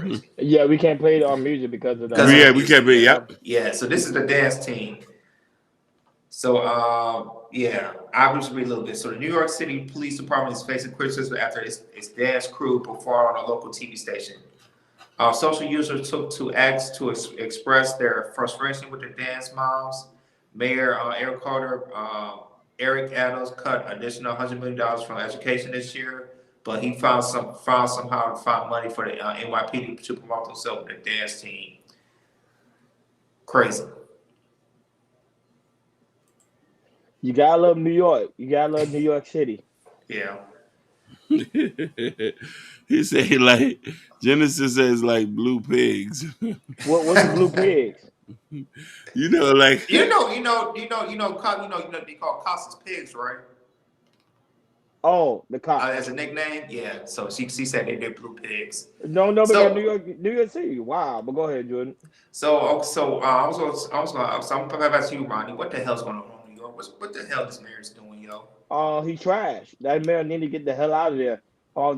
crazy. Yeah, we can't play our music because of the Because of the Yeah, we music, can't be. yeah. Yep. Yeah, so this is the dance team. So, yeah, I'll just read a little bit. So, the New York City Police Department is facing criticism after its dance crew performed on a local TV station. Social users took to X to express their frustration with the dance moms. Mayor Eric Carter, Eric Adams cut additional $100 million from education this year, but he found somehow to find money for the NYPD to promote themselves with the dance team. Crazy. You gotta love New York. You gotta love New York City. Yeah. He said like Genesis says like blue pigs. What's the blue pigs? You know, like They call Costas pigs, right? Oh, the As cops. a nickname, yeah. So she said they're blue pigs. No, no, because So New York City. Wow, but go ahead, Jordan. so I'm gonna ask you, Ronnie, what the hell's going on in New York? What the hell this mayor's doing, yo? He trashed. That mayor need to get the hell out of there.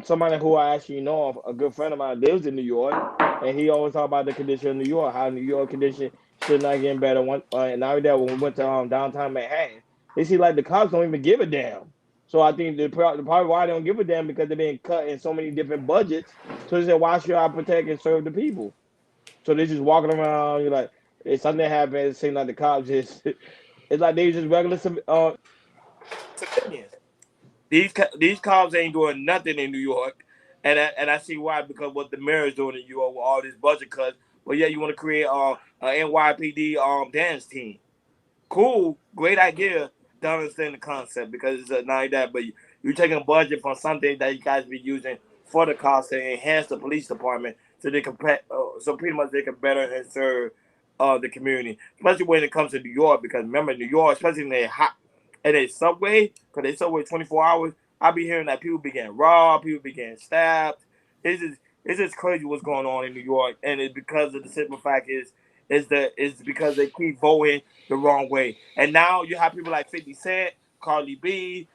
Somebody who I actually know, a good friend of mine, lives in New York, and he always talk about the condition of New York, how New York condition should not get better. And now that when we went to downtown Manhattan, they see like the cops don't even give a damn. So I think the part why they don't give a damn because they're being cut in so many different budgets. So they said, why should I protect and serve the people? So they just walking around. You're like, if something happens, it seems like the cops just. It's like they just regular civilians. These cops ain't doing nothing in New York, and I see why because what the mayor is doing in New York with all this budget cuts. But yeah, you want to create a NYPD dance team. Cool, great idea. Don't understand the concept because it's not like that. But you're taking budget from something that you guys be using for the cops to enhance the police department so they can so pretty much they can better and serve the community, especially when it comes to New York. Because remember, New York, especially in their hot and their subway, because they subway 24 hours. I be hearing that people be getting robbed, people be getting stabbed. It's just crazy what's going on in New York, and it's because of the simple fact is because they keep voting the wrong way. And now you have people like 50 Cent, Carly B,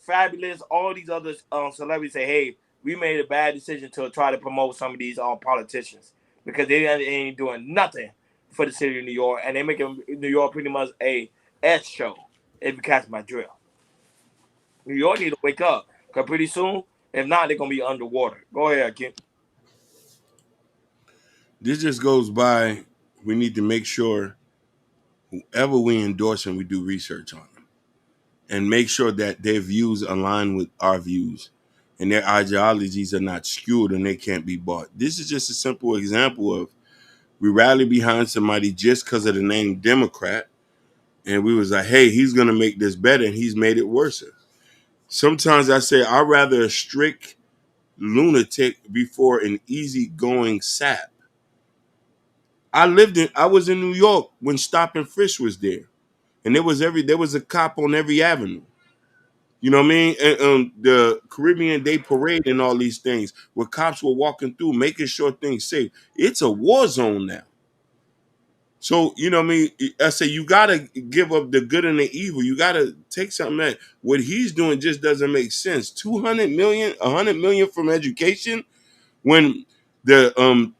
Fabulous, all these other celebrities say, hey, we made a bad decision to try to promote some of these politicians because they ain't doing nothing for the city of New York, and they making New York pretty much a S show, if you catch my drill. New York need to wake up, because pretty soon, if not, they're going to be underwater. Go ahead, Kim. this just goes by. We need to make sure whoever we endorse and we do research on them and make sure that their views align with our views and their ideologies are not skewed and they can't be bought. This is just a simple example of we rally behind somebody just because of the name Democrat, and we was like, hey, he's gonna make this better, and he's made it worse. Sometimes I say I'd rather a strict lunatic before an easygoing sap. I was in New York when Stop and Frisk was there. And there was a cop on every avenue. You know what I mean? And, the Caribbean Day Parade and all these things where cops were walking through, making sure things safe. It's a war zone now. So, you know what I mean? I say you gotta give up the good and the evil. You gotta take something that what he's doing just doesn't make sense. 200 million, 100 million from education when the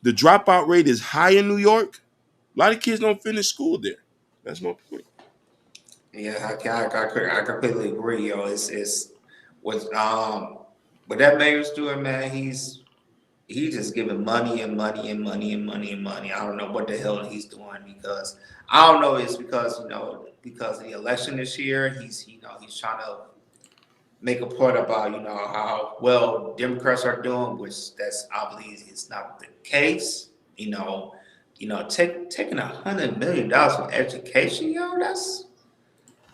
the dropout rate is high in New York. A lot of kids don't finish school there. That's my point. Yeah, I completely agree, yo. It's what what that mayor's doing, man. He's just giving money and money and money and money and money. I don't know what the hell he's doing because I don't know. It's because because of the election this year. He's trying to make a point about how well Democrats are doing, which that's obviously is not the case. Taking $100 million from education, yo,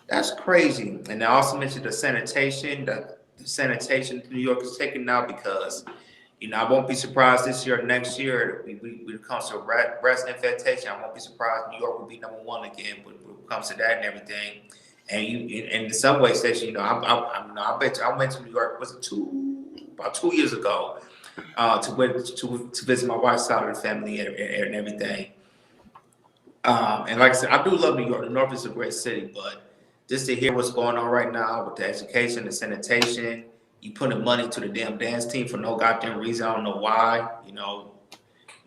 that's crazy. And I also mentioned the sanitation. The sanitation New York is taking now because I won't be surprised this year or next year when it comes to breast infestation. I won't be surprised New York will be number one again when it comes to that and everything. And in the subway station, I bet you, I went to New York. Was it about 2 years ago? To visit my wife's side of the family and everything. And like I said, I do love New York. The North is a great city, but just to hear what's going on right now with the education, the sanitation, you putting money to the damn dance team for no goddamn reason. I don't know why.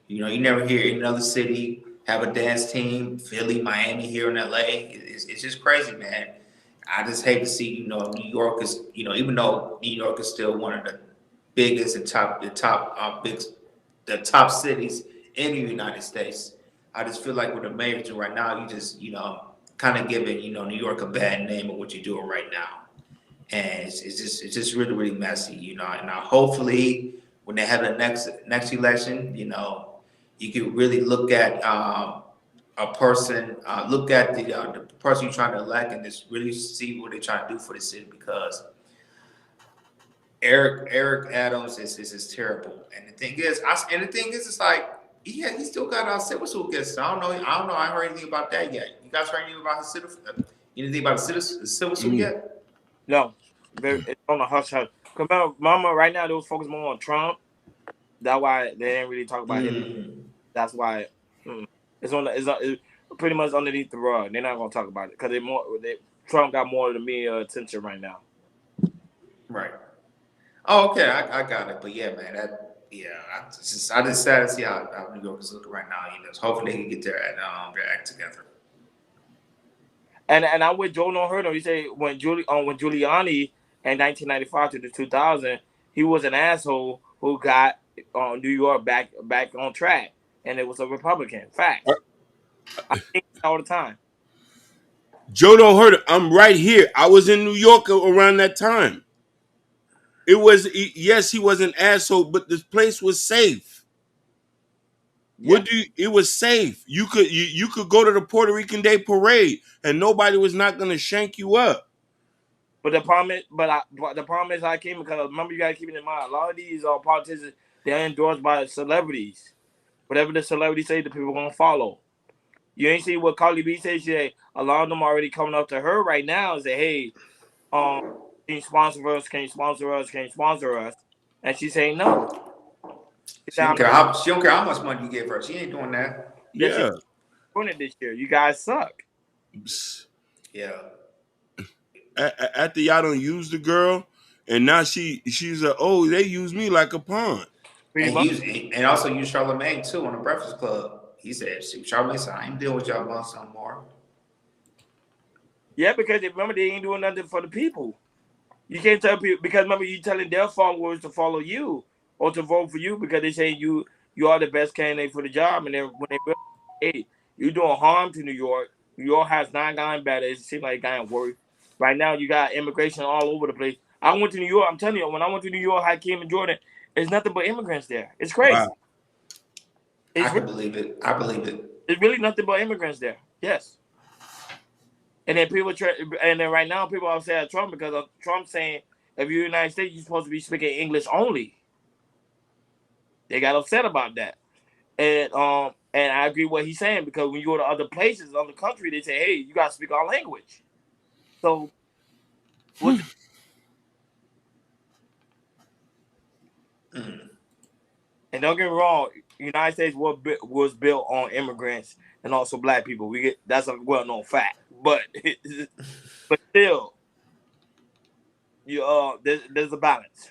You never hear any other city have a dance team. Philly, Miami, here in LA. It's just crazy, man. I just hate to see, New York is, even though New York is still one of the biggest and the top cities in the United States. I just feel like with the major right now, you just, kind of giving, New York a bad name of what you're doing right now. And it's just really, really messy, and hopefully when they have the next election, you can really look at, a person, look at the person you're trying to elect and just really see what they're trying to do for the city, because Eric Adams is terrible. And the thing is, it's like, yeah, he still got our civil suit against him. I don't know. I haven't heard anything about that yet. You guys heard anything about anything about the civil suit yet? No, it's on the hush hush. Remember, Mama, right now they was focused more on Trump. That's why they didn't really talk about him. That's why it's pretty much underneath the rug. They're not gonna talk about it because Trump got more of the media attention right now. Right. Oh, okay, I got it. But yeah, man, I just sad to see how New York is looking right now. Hopefully they can get their act together. And I'm with Joe No Hurt. He say when Giuliani in 1995 to the 2000, he was an asshole who got New York back on track, and it was a Republican. Fact. I think all the time. Joe don't hurt it. I'm right here. I was in New York around that time. It was, yes, he was an asshole, but this place was safe. Yeah. It was safe. You could go to the Puerto Rican Day Parade and nobody was not going to shank you up. But the problem is, I came because remember, you gotta keep it in mind. A lot of these politicians, they're endorsed by celebrities. Whatever the celebrity say, the people gonna follow. You ain't see what Carly B said. She said a lot of them already coming up to her right now and say, "Hey, can you sponsor us? Can you sponsor us? Can you sponsor us?" And she's saying no. She don't care how much money you give her. She ain't doing that. Yeah. She's doing it this year. You guys suck. Yeah. After y'all don't use the girl, and now she's they use me like a pawn. And also use Charlamagne too on the Breakfast Club. He said, Charlamagne said, I ain't dealing with y'all months no more. Yeah, because remember they ain't doing nothing for the people. You can't tell people because remember you telling their followers to follow you or to vote for you because they say you are the best candidate for the job, and then when they realize, hey, you're doing harm to New York. New York has not gotten better. It seems like it gotten worse. Right now, you got immigration all over the place. I went to New York. I'm telling you, when I went to New York, Hakeem and Jordan, there's nothing but immigrants there. It's crazy. Wow. I can believe it. I believe it. It's really nothing but immigrants there. Yes. And then right now people are saying Trump because of Trump saying if you're in the United States, you're supposed to be speaking English only. They got upset about that. And I agree with what he's saying because when you go to other places, other countries, they say, hey, you got to speak our language. So, and don't get me wrong, the United States was built on immigrants and also black people. That's a well-known fact. But still, there's a balance.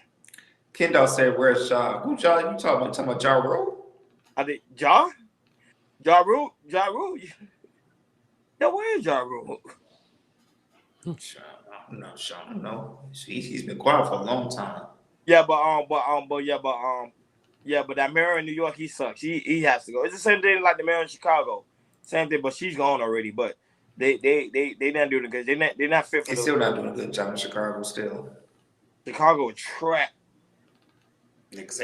Kendall said, "Where's Ja? Who Ja? You talking about Ja Rule? I think Ja Rule. Yeah, where is Ja Rule? No. He's been quiet for a long time. Yeah, but that mayor in New York, he sucks. He has to go. It's the same thing like the mayor in Chicago. Same thing, but she's gone already. But they not doing it good. They're not fit for. They're still not doing a good job in Chicago. Still, Chicago trap. Niggas